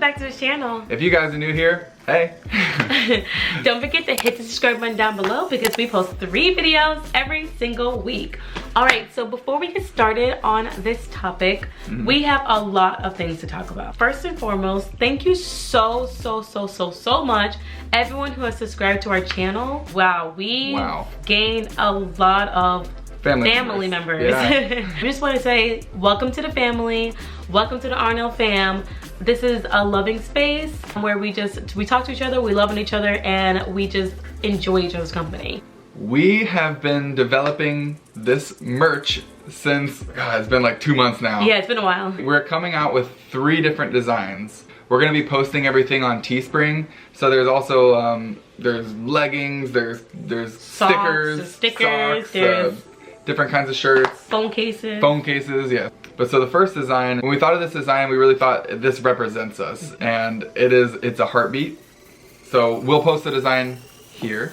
back to the channel. If you guys are new here, hey. Don't forget to hit the subscribe button down below because we post 3 videos every single week. Alright, so before we get started on this topic, we have a lot of things to talk about. First and foremost, thank you so much everyone who has subscribed to our channel. Wow, we gained a lot of family members. Yeah. I just want to say welcome to the family, welcome to the Arnell fam. This is a loving space where we talk to each other, we love on each other, and we just enjoy each other's company. We have been developing this merch since, God, it's been like 2 months now. Yeah, it's been a while. We're coming out with 3 different designs. We're gonna be posting everything on Teespring. So there's also there's leggings, there's Socks, stickers, there's different kinds of shirts, phone cases. Yeah. But so the first design, when we thought of this design, we really thought this represents us, and it's a heartbeat. So we'll post the design here,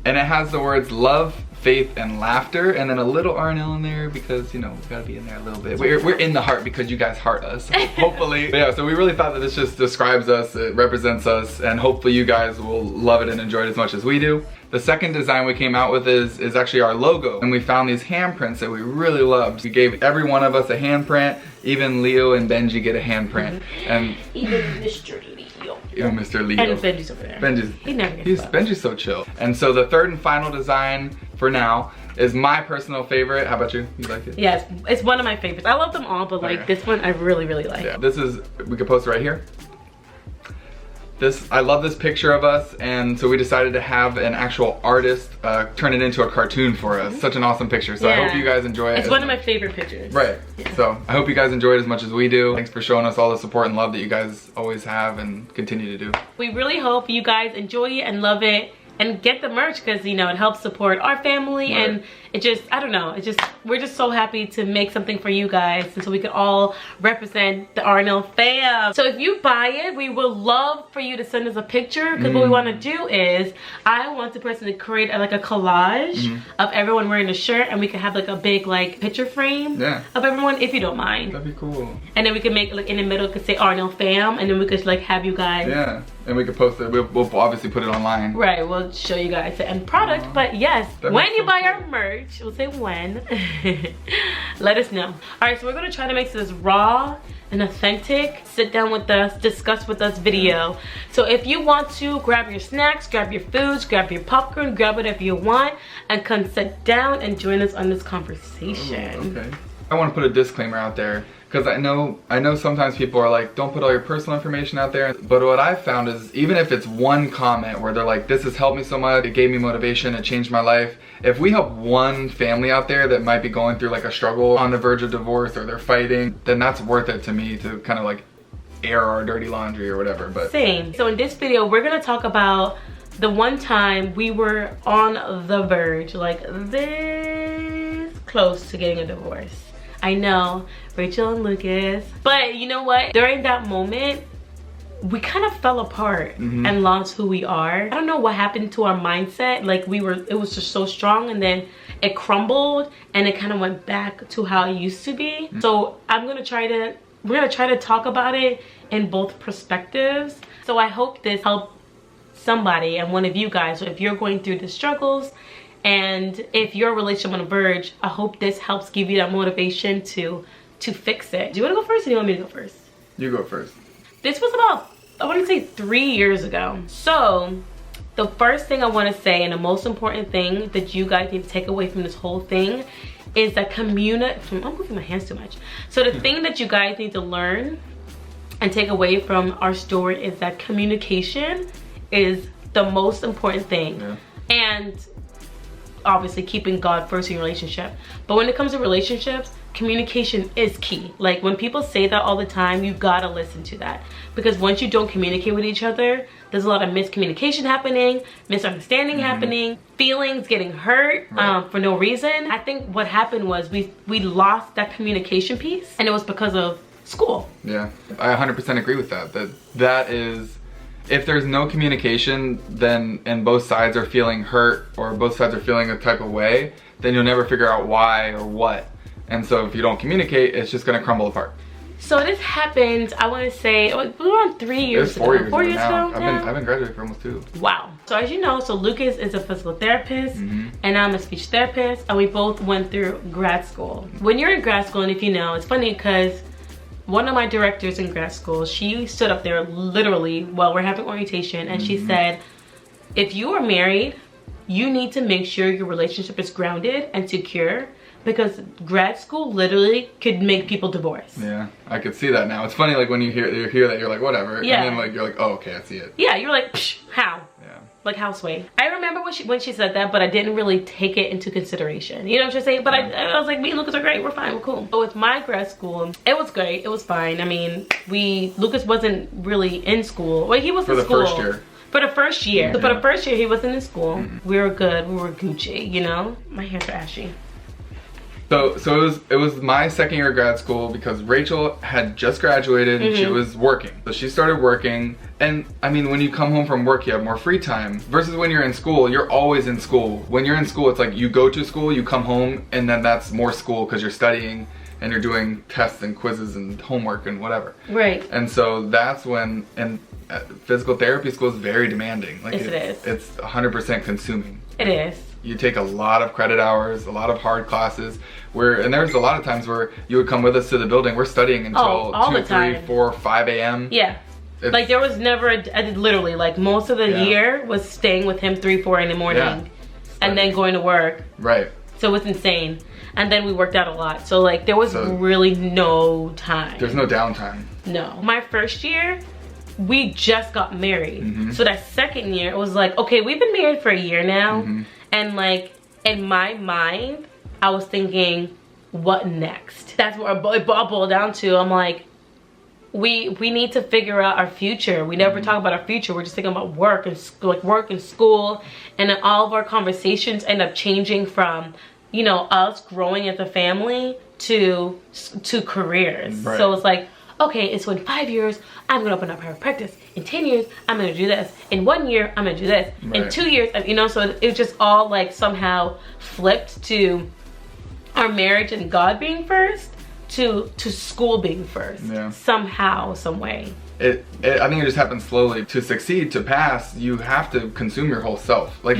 and it has the words love, faith, and laughter, and then a little Arnell in there because, you know, we gotta be in there a little bit. We're in the heart because you guys heart us, hopefully. But yeah, so we really thought that this just describes us, it represents us, and hopefully you guys will love it and enjoy it as much as we do. The second design we came out with is actually our logo, and we found these handprints that we really loved. We gave every one of us a handprint, even Leo and Benji get a handprint. And even Mr. Leo. Even Mr. Leo. And Benji's over there. Benji's so chill. And so the third and final design for now is my personal favorite. How about you? You like it? Yeah, it's one of my favorites. I love them all, but like this one I really like. Yeah, we could post it right here. I love this picture of us, and so we decided to have an actual artist turn it into a cartoon for us. Such an awesome picture, so I hope you guys enjoy it. It's one of my favorite pictures. Right, so I hope you guys enjoy it as much as we do. Thanks for showing us all the support and love that you guys always have and continue to do. We really hope you guys enjoy it and love it and get the merch because, you know, it helps support our family and it just, I don't know, we're just so happy to make something for you guys and so we can all represent the Arnell fam. So if you buy it, we would love for you to send us a picture because what we want to do is I want the person to create like a collage of everyone wearing a shirt, and we can have like a big like picture frame of everyone if you don't mind. That'd be cool. And then we can make like in the middle it could say Arnell fam, and then we could like have you guys. Yeah, and we could post it. We'll obviously put it online. Right, we'll show you guys the end product, but yes, when you buy our merch, we'll say when, let us know. Alright, so we're gonna try to make this raw and authentic, sit down with us, discuss with us video. So if you want to, grab your snacks, grab your foods, grab your popcorn, grab whatever you want, and come sit down and join us on this conversation. Okay. I want to put a disclaimer out there because I know sometimes people are like, don't put all your personal information out there. But what I've found is even if it's one comment where they're like, this has helped me so much, it gave me motivation, it changed my life. If we help one family out there that might be going through like a struggle on the verge of divorce or they're fighting, then that's worth it to me to kind of like air our dirty laundry or whatever. But same. So in this video, we're gonna talk about the one time we were on the verge, like this close to getting a divorce. I know, Rachel and Lucas. But you know what? During that moment, we kind of fell apart and lost who we are. I don't know what happened to our mindset. Like it was just so strong, and then it crumbled and it kind of went back to how it used to be. So we're gonna try to talk about it in both perspectives. So I hope this helped somebody and one of you guys. So if you're going through the struggles, and if your relationship on the verge, I hope this helps give you that motivation to fix it. Do you want to go first or do you want me to go first? You go first. This was about, I want to say 3 years ago. So the first thing I want to say, and the most important thing that you guys need to take away from this whole thing, is that I'm moving my hands too much. So the thing that you guys need to learn and take away from our story is that communication is the most important thing. And obviously keeping God first in your relationship. But when it comes to relationships, communication is key. Like when people say that all the time, you've got to listen to that. Because once you don't communicate with each other, there's a lot of miscommunication happening, misunderstanding happening, feelings getting hurt for no reason. I think what happened was we lost that communication piece, and it was because of school. Yeah, I 100% agree with that. That is, if there's no communication, then and both sides are feeling hurt or both sides are feeling a type of way, then you'll never figure out why or what. And so if you don't communicate, it's just gonna crumble apart. So this happened, I want to say, we were on 3 years ago. 4 years 4 years now. ago. I've been graduating for almost 2. Wow. So as you know, so Lucas is a physical therapist and I'm a speech therapist, and we both went through grad school. When you're in grad school, and if you know, it's funny because one of my directors in grad school, she stood up there literally while we're having orientation, and she said, if you are married, you need to make sure your relationship is grounded and secure, because grad school literally could make people divorce. Yeah, I could see that now. It's funny, like when you hear that, you're like, whatever. Yeah. And then like you're like, oh, okay, I see it. Yeah, you're like, psh, how? Yeah. Like houseway. I remember when she said that, but I didn't really take it into consideration. You know what I'm saying? But I was like, me and Lucas are great. We're fine. We're cool. But with my grad school, it was great. It was fine. I mean, Lucas wasn't really in school. Well, he was in school. For the first year. For the first year. So for the first year, he wasn't in school. We were good. We were Gucci, you know? My hands are ashy. So it was my second year of grad school because Rachel had just graduated and she was working. So she started working, and I mean, when you come home from work, you have more free time versus when you're in school. You're always in school. When you're in school, it's like you go to school, you come home, and then that's more school because you're studying and you're doing tests and quizzes and homework and whatever. Right. And so that's when, and physical therapy school is very demanding. Like yes, it is. It's 100% consuming. It is. You take a lot of credit hours, a lot of hard classes, and there's a lot of times where you would come with us to the building. We're studying until 2, 3, 4, 5 a.m. Yeah. Like there was never, I did literally, like most of the year was staying with him 3, 4 in the morning and then going to work. Right. So it was insane. And then we worked out a lot. So like there was really no time. There's no downtime. No. My first year, we just got married. So that second year, it was like, okay, we've been married for a year now. And like in my mind, I was thinking, what next? That's what it boiled down to. I'm like, we need to figure out our future. We never talk about our future. We're just thinking about work and school, and then all of our conversations end up changing from, you know, us growing as a family to careers. Right. So it's like, okay, and so in 5 years, I'm gonna open up private practice. In 10 years, I'm gonna do this. In 1 year, I'm gonna do this. Right. In 2 years, you know, so it just all like somehow flipped to our marriage and God being first to school being first. Yeah. Somehow, some way. I think it just happens slowly. To succeed, to pass, you have to consume your whole self. Like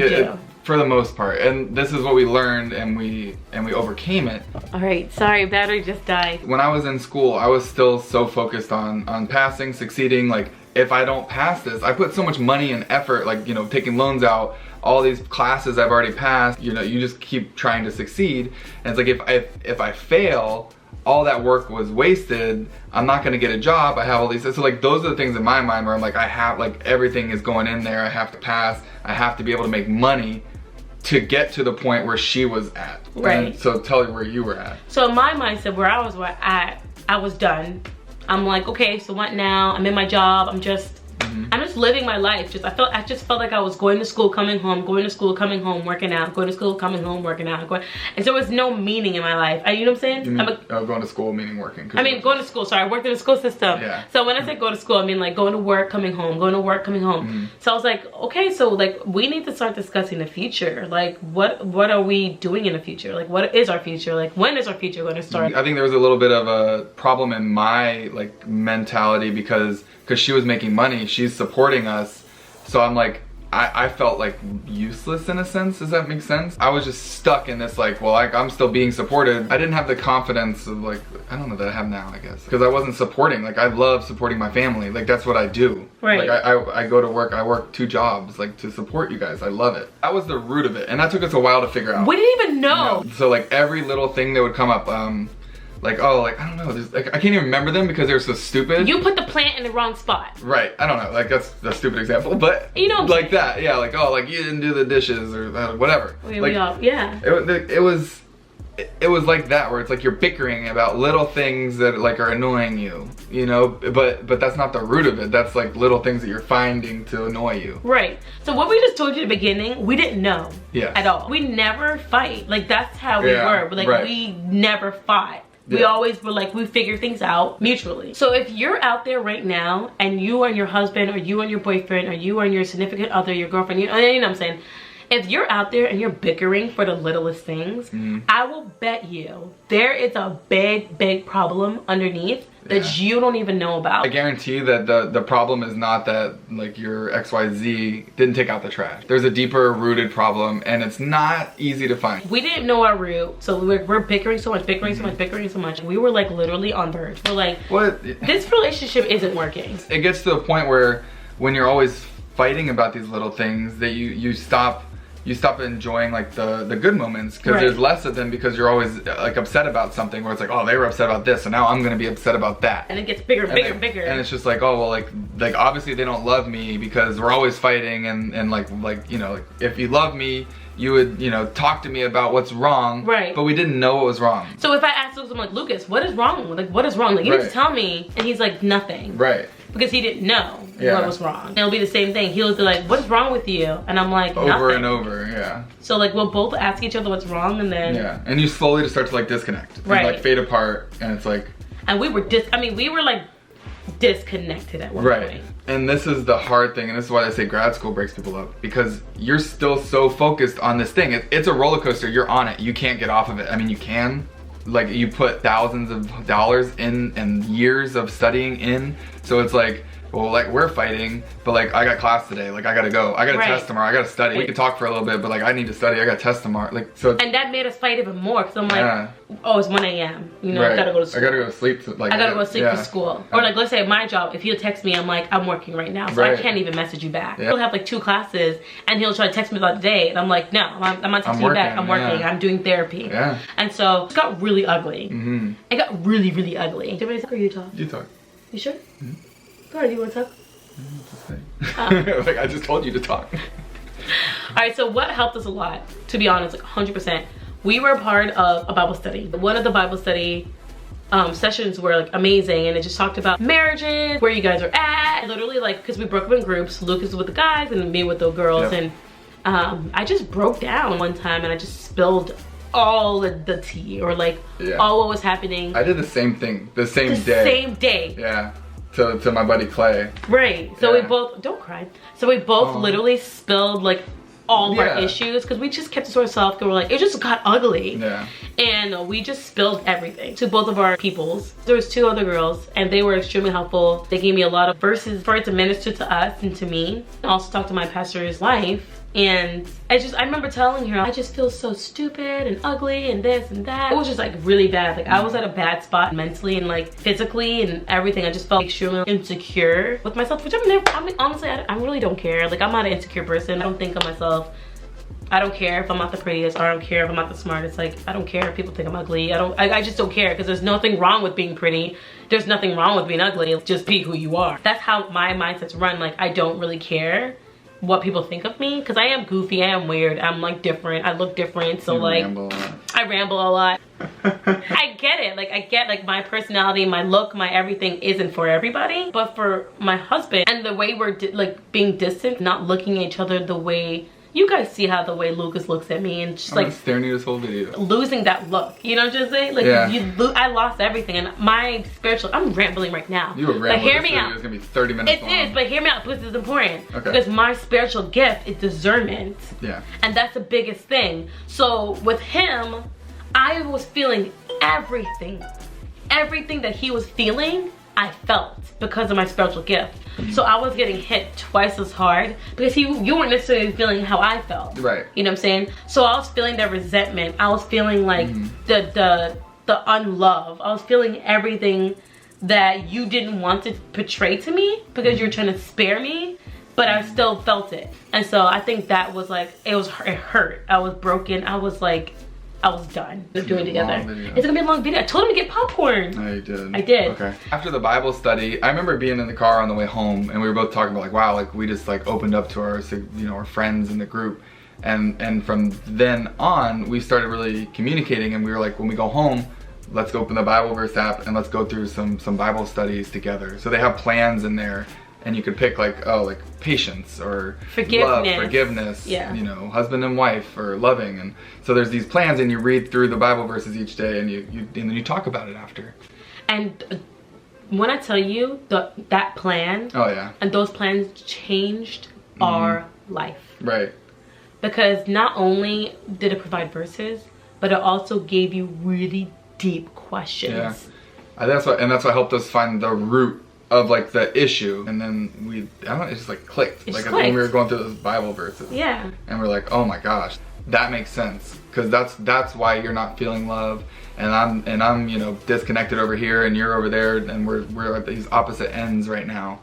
for the most part. And this is what we learned, and we overcame it. All right, sorry, battery just died. When I was in school, I was still so focused on passing, succeeding. Like, if I don't pass this, I put so much money and effort, like, you know, taking loans out, all these classes I've already passed, you know, you just keep trying to succeed. And it's like, if I fail, all that work was wasted. I'm not gonna get a job. I have all these, so like those are the things in my mind where I'm like, I have, like, everything is going in there. I have to pass. I have to be able to make money to get to the point where she was at. Right. And so tell me where you were at. So in my mindset, where I was at, I was done. I'm like, okay, so what now? I'm in my job. I'm just living my life. I just felt like I was going to school, coming home, going to school, coming home, working out, going to school, coming home, working out, and so there was no meaning in my life. You know what I'm saying? You mean, going to school meaning working? I mean, going to school. Sorry, I worked in the school system. Yeah. So when I say go to school, I mean like going to work, coming home, going to work, coming home. So I was like, okay, so like we need to start discussing the future. Like what are we doing in the future? Like what is our future? Like when is our future going to start? I think there was a little bit of a problem in my like mentality because she was making money, she's supporting us. So I'm like, I felt like useless in a sense. Does that make sense? I was just stuck in this like, well, I'm still being supported. I didn't have the confidence of like, I don't know that I have now, I guess. Because I wasn't supporting. Like, I love supporting my family. Like, that's what I do. Right. Like, I go to work, I work 2 jobs, like, to support you guys. I love it. That was the root of it. And that took us a while to figure out. We didn't even know. You know? So like, every little thing that would come up, like, oh, like, I don't know, like, I can't even remember them because they're so stupid. You put the plant in the wrong spot. Right, I don't know, like, that's a stupid example, but, you know, like that, yeah, like, oh, like, you didn't do the dishes, or whatever. Yeah. It was like that, where it's like you're bickering about little things that, like, are annoying you, you know, but that's not the root of it. That's, like, little things that you're finding to annoy you. Right, so what we just told you at the beginning, we didn't know at all. We never fight, like, that's how we were, like, we never fought. We always were like, we figure things out mutually. So if you're out there right now and you and your husband or you and your boyfriend or you and your significant other, your girlfriend, you know what I'm saying? If you're out there and you're bickering for the littlest things, I will bet you there is a big problem underneath that you don't even know about. I guarantee that the problem is not that like your XYZ didn't take out the trash. There's a deeper rooted problem, and it's not easy to find. We didn't know our root, so we're bickering so much, bickering so much. We were like literally on verge. We're like, what? This relationship isn't working. It gets to a point where when you're always fighting about these little things, that you stop enjoying like the good moments, because there's less of them, because you're always like upset about something where it's like, oh, they were upset about this, so now I'm gonna be upset about that, and it gets bigger and bigger, and it's just like, oh well, like obviously they don't love me because we're always fighting, and like you know, like, if you love me, you would, you know, talk to me about what's wrong, but we didn't know what was wrong. So if I ask Lucas, I'm like, Lucas, what is wrong? Like, what is wrong? Like, you need to tell me. And he's like, nothing. Because he didn't know what was wrong. And it'll be the same thing. He'll be like, what's wrong with you? And I'm like, nothing. Over and over, So like, we'll both ask each other what's wrong, and then and you slowly just start to like disconnect, and like fade apart, and it's like, and we were like disconnected at one point. And this is the hard thing, and this is why I say grad school breaks people up, because you're still so focused on this thing. It's a roller coaster. You're on it. You can't get off of it. I mean, you can. Like, you put thousands of dollars in and years of studying in, so it's like, well, like, we're fighting, but like, I got class today, like, I gotta go, I got a test tomorrow, I gotta study. We could talk for a little bit, but like, I need to study, I got a test tomorrow, like, so. And that made us fight even more, because I'm like, oh, it's 1 a.m. You know, I gotta go to school. I gotta go to sleep. Like, I gotta go to sleep for school. Or like, let's say my job, if he'll text me, I'm like, I'm working right now, so I can't even message you back. He'll have like 2 classes, and he'll try to text me about the day, and I'm like, no, I'm not texting you back, I'm working, I'm doing therapy. And so, it got really ugly. It got really, really ugly. Do you want me to talk or you talk? You talk. You sure? Go ahead, do you want to talk? Like, I just told you to talk. Alright, so what helped us a lot, to be honest, like 100%, we were a part of a Bible study. One of the Bible study sessions were like amazing, and it just talked about marriages, where you guys are at, literally, like, because we broke up in groups. Lucas with the guys and me with the girls, and I just broke down one time, and I just spilled all the tea, or like all what was happening. I did the same thing the same day. To my buddy Clay. So we both, don't cry. So we both literally spilled like all of our issues, because we just kept it to ourselves, because we're like, it just got ugly. And we just spilled everything to both of our peoples. There was 2 other girls, and they were extremely helpful. They gave me a lot of verses for it to minister to us and to me. I also talked to my pastor's wife, and I remember telling her, I just feel so stupid and ugly and this and that. It was just like really bad. Like, I was at a bad spot mentally and like physically and everything. I just felt extremely insecure with myself, which I mean, honestly, I really don't care. Like, I'm not an insecure person. I don't think of myself. I don't care if I'm not the prettiest, or I don't care if I'm not the smartest. Like, I don't care if people think I'm ugly. I just don't care, because there's nothing wrong with being pretty. There's nothing wrong with being ugly. Just be who you are. That's how my mindset's run. Like, I don't really care what people think of me, because I am goofy, I am weird, I'm like different, I look different, so like I ramble a lot. I get it, like I get like my personality, my look, my everything isn't for everybody, but for my husband, and the way we're like being distant, not looking at each other the way you guys see, how the way Lucas looks at me, and just like staring at this whole video, losing that look, you know what I'm just saying? Like, I lost everything, and my spiritual, I'm rambling right now. You were rambling. But hear me out. It's gonna be 30 minutes long. It is, but hear me out, because it's important. Because my spiritual gift is discernment. And that's the biggest thing. So with him, I was feeling everything. Everything that he was feeling, I felt, because of my spiritual gift. So I was getting hit twice as hard, because you weren't necessarily feeling how I felt. You know what I'm saying? So I was feeling that resentment. I was feeling like the unlove. I was feeling everything that you didn't want to portray to me, because you're trying to spare me, but I still felt it. And so I think that was like, it hurt. I was broken. I was like, I was done doing it together. It's gonna be a long video. I told him to get popcorn. No, you did. I did. Okay. After the Bible study, I remember being in the car on the way home, and we were both talking about like, wow, like we just like opened up to our, you know, our friends in the group, and from then on, we started really communicating, and we were like, when we go home, let's open the Bible verse app and let's go through some Bible studies together. So they have plans in there. And you could pick like, oh, like patience, or love, forgiveness, you know, husband and wife, or loving. And so there's these plans, and you read through the Bible verses each day, and and then you talk about it after. And when I tell you that plan, and those plans changed our life. because not only did it provide verses, but it also gave you really deep questions. Yeah. That's what helped us find the root of like the issue, and then I don't know, it just like clicked. When we were going through those Bible verses. Yeah. And we're like, oh my gosh, that makes sense, because that's why you're not feeling love, and I'm you know, disconnected over here, and you're over there, and we're at these opposite ends right now.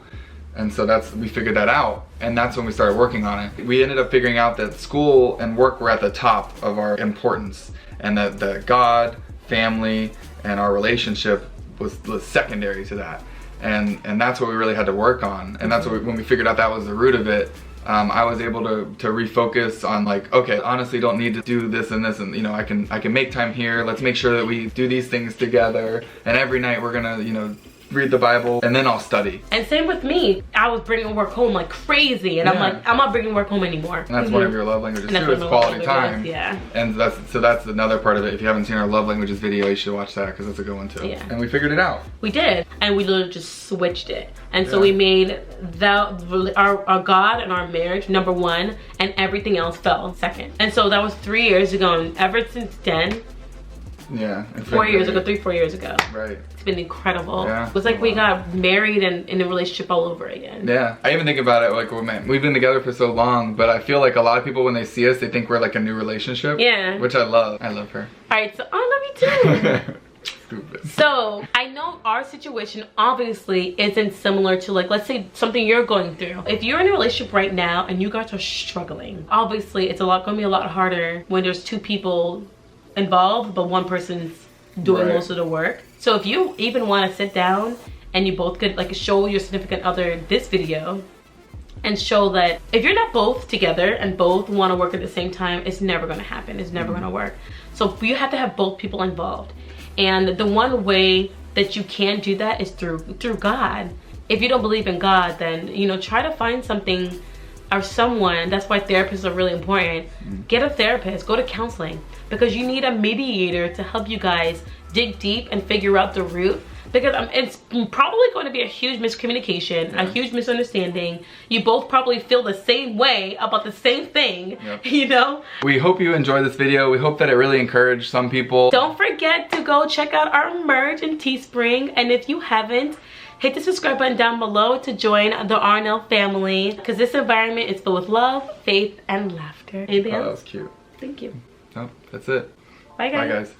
And so we figured that out, and that's when we started working on it. We ended up figuring out that school and work were at the top of our importance, and that the God, family, and our relationship was secondary to that. And that's what we really had to work on. And that's what when we figured out that was the root of it, I was able to refocus on like, okay, honestly don't need to do this and this, and you know, I can make time here. Let's make sure that we do these things together, and every night we're gonna, you know, read the Bible, and then I'll study. And same with me. I was bringing work home like crazy, and I'm like, I'm not bringing work home anymore. And that's one of your love languages too, is quality time. Yeah. And that's another part of it. If you haven't seen our love languages video, you should watch that, because that's a good one too. Yeah. And we figured it out. We did, and we literally just switched it. And so we made our God and our marriage number one, and everything else fell second. And so that was 3 years ago, and ever since then, yeah, 4 years ago, 4 years ago. Right. It's been incredible. Yeah. It was like we got married and in a relationship all over again. Yeah. I even think about it like, we've been together for so long, but I feel like a lot of people when they see us, they think we're like a new relationship. Yeah. Which I love. I love her. Alright, so I love you too. Stupid. So I know our situation obviously isn't similar to, like, let's say something you're going through. If you're in a relationship right now and you guys are struggling, obviously it's gonna be a lot harder when there's two people involved, but one person's doing most of the work. So if you even want to sit down and you both could like show your significant other this video and show that if you're not both together and both want to work at the same time, it's never going to happen. It's never going to work. So you have to have both people involved, and the one way that you can do that is through God. If you don't believe in God, then, you know, try to find something or someone. That's why therapists are really important. Get a therapist, go to counseling, because you need a mediator to help you guys dig deep and figure out the root, because it's probably going to be a huge miscommunication, a huge misunderstanding. You both probably feel the same way about the same thing, you know? We hope you enjoyed this video. We hope that it really encouraged some people. Don't forget to go check out our merch in Teespring, and if you haven't, hit the subscribe button down below to join the RNL family, because this environment is filled with love, faith, and laughter. Anything else? That was cute. Thank you. No, that's it. Bye, guys. Bye, guys.